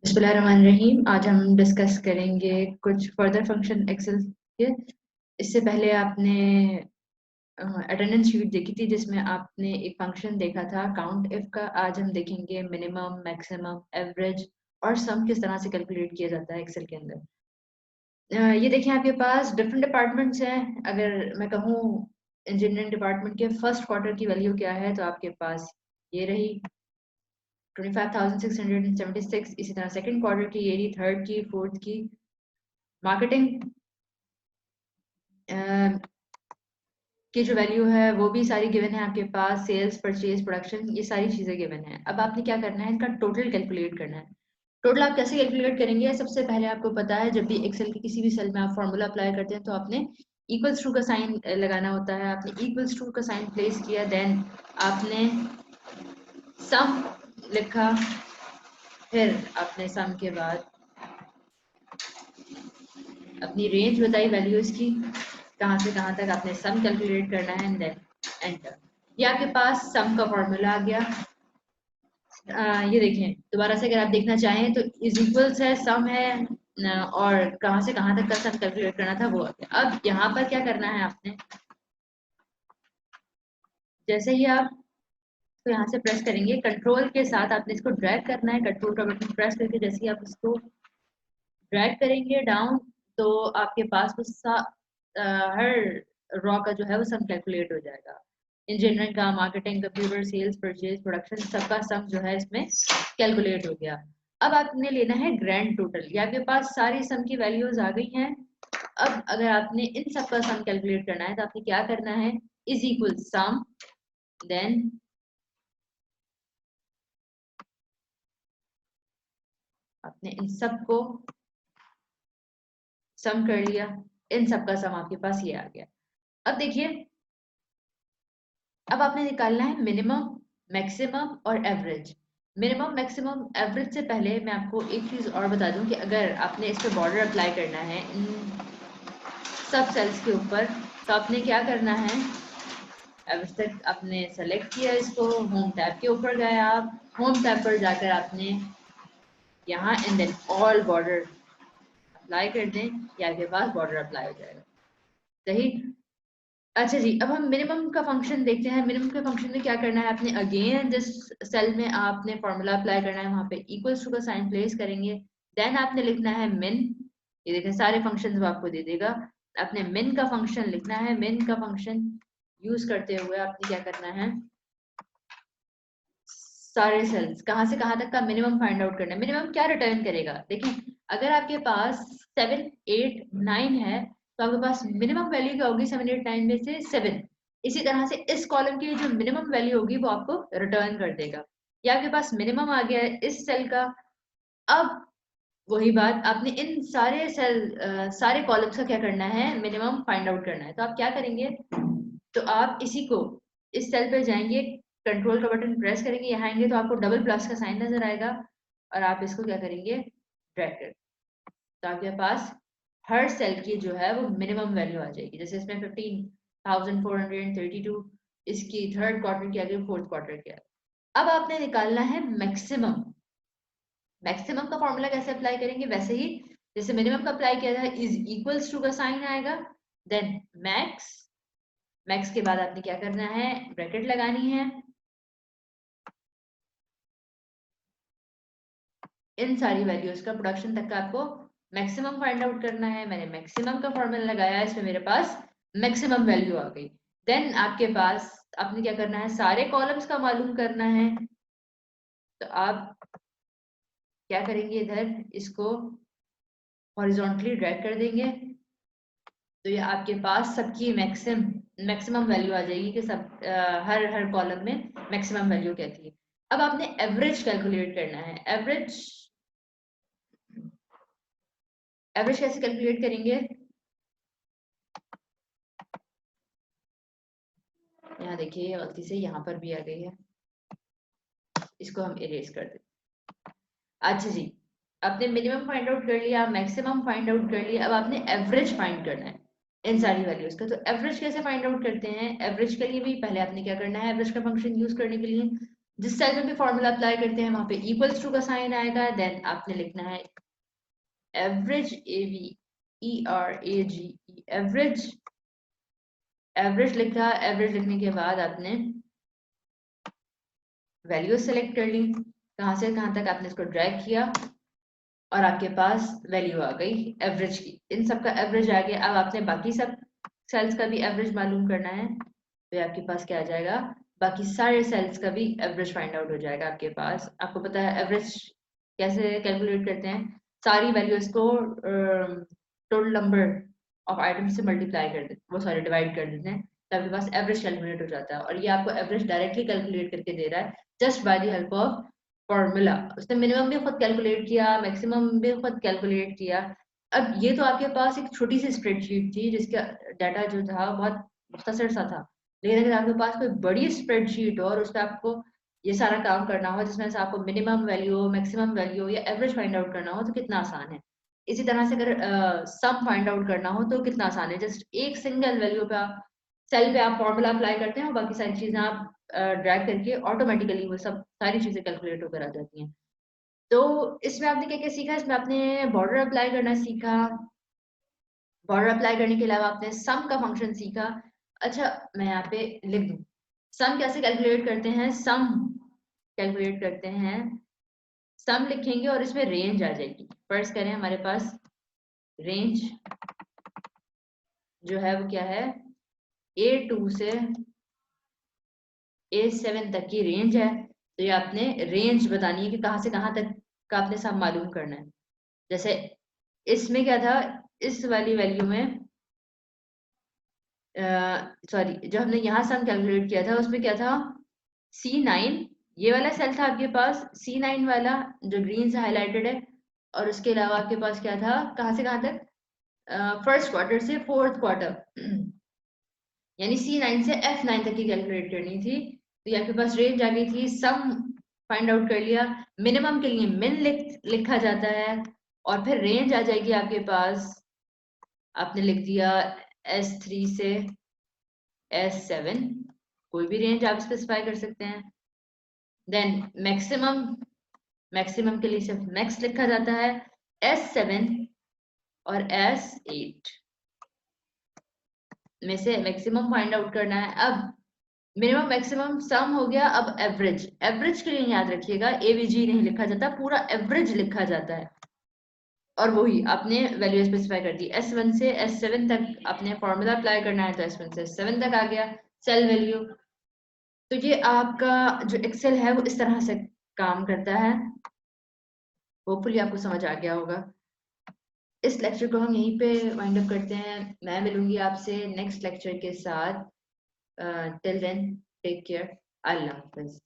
बिस्मिल्लाहिर्रहमानिर्रहीम। आज हम डिस्कस करेंगे कुछ फर्दर फंक्शन एक्सेल के। इससे पहले आपने अटेंडेंस शीट देखी थी जिसमें आपने एक फंक्शन देखा था काउंट इफ का। आज हम देखेंगे मिनिमम, मैक्सिमम, एवरेज और सम किस तरह से कैलकुलेट किया जाता है एक्सेल के अंदर। ये देखिए आपके पास डिफरेंट डिपार्टमेंट्स हैं। अगर मैं कहूँ इंजीनियरिंग डिपार्टमेंट के फर्स्ट क्वार्टर की वैल्यू क्या है तो आपके पास ये रही 25,676। इसी तरह सेकंड क्वार्टर की ये रही, थर्ड की, फोर्थ की। मार्केटिंग की जो वैल्यू है वो भी सारी गिवन है आपके पास। सेल्स, परचेज, प्रोडक्शन, ये सारी चीजें गिवन है। अब आपने क्या करना है, इनका टोटल कैलकुलेट करना है। टोटल आप कैसे कैलकुलेट करेंगे? सबसे पहले आपको पता है जब भी एक्सेल के किसी भी सेल में आप फॉर्मूला अप्लाई करते हैं तो आपने इक्वल्स टू का साइन लगाना होता है। आपने इक्वल्स टू का साइन प्लेस किया, देन आपने सम लिखा, फिर आपने सम के बाद अपनी रेंज बताई वैल्यूज की, कहाँ से कहाँ तक आपने सम कैलकुलेट करना है, एंड देन एंटर। ये आपके पास सम का फॉर्मूला आ गया। ये देखें दोबारा से, अगर आप देखना चाहें तो इज इक्वल्स है, सम है, और कहाँ से कहाँ तक का सम कैलकुलेट करना था वो आ गया। अब यहाँ पर क्या करना है आपने, जैसे ही आप तो यहाँ से प्रेस करेंगे कंट्रोल के साथ आपने इसको ड्रैग करना है। कंट्रोल का बटन प्रेस करके जैसे ही आप इसको ड्रैग करेंगे डाउन तो आपके पास वो हर रॉ का जो है वो सम कैलकुलेट हो जाएगा। इंजीनियरिंग का, marketing, computer, sales, purchase, production, सबका सम जो है इसमें कैलकुलेट हो गया। अब आपने लेना है ग्रैंड टोटल। ये आपके पास सारी सम की वैल्यूज आ गई हैं। अब अगर आपने इन सब का सम कैलकुलेट करना है तो आपने क्या करना है, इज इक्वल सम, देन आपने इन सब को सम कर लिया। इन सब का सम आपके पास ये आ गया। अब देखिए, अब आपने निकालना है मिनिमम, मैक्सिमम और एवरेज। मिनिमम, मैक्सिमम, एवरेज से पहले मैं आपको एक चीज़ और बता दूं कि अगर आपने इस पर बॉर्डर अप्लाई करना है इन सब सेल्स के ऊपर तो आपने क्या करना है, एवरेज तक आपने सेलेक्ट किया, इसको होम टैब के ऊपर गए, आप होम टैब पर जाकर आपने यहाँ and then all border apply कर दें, या आपके पास बॉर्डर अप्लाई हो जाएगा। सही। अच्छा जी, अब हम मिनिमम का फंक्शन देखते हैं। मिनिमम के फंक्शन में क्या करना है, आपने अगेन जिस सेल में आपने फॉर्मूला अप्लाई करना है वहां पे इक्वल्स टू का साइन प्लेस करेंगे, देन आपने लिखना है मिन। ये देखें सारे फंक्शंस वो आपको दे देगा। आपने मिन का फंक्शन लिखना है। मिन का फंक्शन यूज करते हुए आपने क्या करना है, सारे सेल्स कहाँ से कहाँ तक का मिनिमम फाइंड आउट करना है। मिनिमम क्या रिटर्न करेगा, देखिए अगर आपके पास 7, 8, 9 है तो आपके पास मिनिमम वैल्यू क्या होगी, 7, 8, 9 में से 7। इसी तरह से इस कॉलम की जो मिनिमम वैल्यू होगी वो आपको रिटर्न कर देगा। या आपके पास मिनिमम आ गया है इस सेल का। अब वही बात, आपने इन सारे सेल सारे कॉलम्स का क्या करना है, मिनिमम फाइंड आउट करना है। तो आप क्या करेंगे, तो आप इसी को इस सेल पे जाएंगे, कंट्रोल का बटन प्रेस करेंगे, यहाँ आएंगे तो आपको डबल प्लस का साइन नजर आएगा और आप इसको क्या करेंगे, ड्रैग कर, तो आपके पास हर सेल की जो है वो मिनिमम वैल्यू आ जाएगी। जैसे इसमें 15,432, इसकी थर्ड क्वार्टर की आ गई, फोर्थ क्वार्टर की आ गई। अब आपने निकालना है मैक्सिमम। मैक्सिमम का फॉर्मूला कैसे अप्लाई करेंगे, वैसे ही जैसे मिनिमम का अप्लाई किया था, इज इक्वल्स टू का साइन आएगा, देन मैक्स। मैक्स के बाद आपने क्या करना है, ब्रैकेट लगानी है। इन सारी वैल्यूज का प्रोडक्शन तक का आपको मैक्सिमम फाइंड आउट करना है। मैंने मैक्सिमम का फॉर्मूला लगाया, इसमें मेरे पास मैक्सिमम वैल्यू आ गई। देन आपके पास आपने क्या करना है, सारे कॉलम्स का मालूम करना है। तो आप क्या करेंगे, इधर इसको हॉरिजॉन्टली ड्रैग कर देंगे तो ये आपके पास सबकी मैक्सिमम वैल्यू आ जाएगी कि सब हर हर कॉलम में मैक्सिमम वैल्यू क्या थी। अब आपने एवरेज कैलकुलेट करना है। एवरेज एवरेज कैसे कैलकुलेट करेंगे, यहाँ देखिए गलती से यहाँ पर भी आ गई है, इसको हम इरेज कर दें। अच्छा जी, आपने मिनिमम फाइंड आउट कर लिया, मैक्सिमम फाइंड आउट कर लिया। अब आपने एवरेज फाइंड करना है इन सारी वैल्यूज का। तो एवरेज कैसे फाइंड आउट करते हैं, एवरेज के लिए भी पहले आपने क्या करना है, एवरेज का फंक्शन यूज करने के लिए जिस सेल में भी फॉर्मूला अप्लाई करते हैं वहां पे इक्वल्स टू का साइन आएगा, देन आपने लिखना है एवरेज, AVERAGE, एवरेज। एवरेज लिखा, एवरेज लिखने के बाद आपने वैल्यू सेलेक्ट कर ली, कहाँ से कहाँ तक आपने इसको ड्रैग किया और आपके पास वैल्यू आ गई एवरेज की। इन सब का एवरेज आ गया। अब आपने बाकी सब सेल्स का भी एवरेज मालूम करना है, तो आपके पास क्या आ जाएगा, बाकी सारे सेल्स का भी एवरेज फाइंड आउट हो जाएगा आपके पास। आपको पता है एवरेज कैसे कैलकुलेट करते हैं, सारी वैल्यूज को टोटल नंबर ऑफ आइटम से मल्टीप्लाई कर देते, वो सारे डिवाइड कर देते हैं, तो आपके पास एवरेज कैलकुलेट हो जाता है। और ये आपको एवरेज डायरेक्टली कैलकुलेट करके दे रहा है just by the help of formula. उसने मिनिमम भी खुद कैलकुलेट किया, मैक्सिमम भी खुद कैलकुलेट किया। अब ये तो आपके पास एक छोटी सी स्प्रेडशीट थी जिसका डाटा जो था बहुत मुख्तसर सा था, लेकिन अगर आपके पास कोई बड़ी स्प्रेडशीट हो और उस पर आपको ये सारा काम करना हो, जिसमें से आपको मिनिमम वैल्यू, मैक्सिमम वैल्यू या एवरेज फाइंड आउट करना हो, तो कितना आसान है। इसी तरह से अगर सम फाइंड आउट करना हो तो कितना आसान है, जस्ट एक सिंगल वैल्यू पे आप सेल पे आप फॉर्मूला अप्लाई करते हैं और बाकी सारी चीजें आप ड्रैग करके ऑटोमेटिकली वो सब सारी चीजें कैलकुलेट होकर आ जाती हैं। तो इसमें आपने क्या क्या सीखा, इसमें आपने बॉर्डर अप्लाई करना सीखा, बॉर्डर अप्लाई करने के अलावा आपने सम का फंक्शन सीखा। अच्छा, मैं यहाँ पे लिख दूँ, सम कैसे कैलकुलेट करते हैं, सम कैलकुलेट करते हैं, सम लिखेंगे और इसमें रेंज आ जाएगी। फर्स्ट करें, हमारे पास रेंज जो है वो क्या है, A2 से A7 तक की रेंज है। तो ये आपने रेंज बतानी है कि कहाँ से कहाँ तक का आपने सम मालूम करना है। जैसे इसमें क्या था, इस वाली वैल्यू में सॉरी, जो हमने यहाँ सम कैलकुलेट किया था उसमें क्या था, C9, ये वाला सेल था आपके पास, C9 वाला जो ग्रीन से हाईलाइटेड है। और उसके अलावा आपके पास क्या था, कहाँ से कहाँ तक, फर्स्ट क्वार्टर से फोर्थ क्वार्टर, यानी C9 से F9 तक की कैलकुलेट करनी थी। तो ये आपके पास रेंज आ गई थी, सम फाइंड आउट कर लिया, मिनिमम के लिए मिन लिखा जाता है, और फिर रेंज आ जाएगी आपके पास, आपने लिख दिया S3 से S7, कोई भी रेंज आप स्पेसिफाई कर सकते हैं। देन मैक्सिमम, मैक्सिमम के लिए सिर्फ मैक्स लिखा जाता है, S7 और S8 में से मैक्सिमम फाइंड आउट करना है। अब मिनिमम मैक्सिमम सम हो गया, अब एवरेज, एवरेज के लिए याद रखिएगा एवीजी नहीं लिखा जाता, पूरा एवरेज लिखा जाता है। और वही आपने वैल्यू स्पेसिफाई कर दी, S1 से S7 तक आपने फॉर्मूला अप्लाई करना है, तो S1 से S7 तक आ गया सेल वैल्यू। तो ये आपका जो एक्सेल है वो इस तरह से काम करता है। होपफुली आपको समझ आ गया होगा। इस लेक्चर को हम यहीं पे वाइंड अप करते हैं। मैं मिलूंगी आपसे नेक्स्ट लेक्चर के साथ। टिल देन टेक केयर, अल्लाह हाफिज।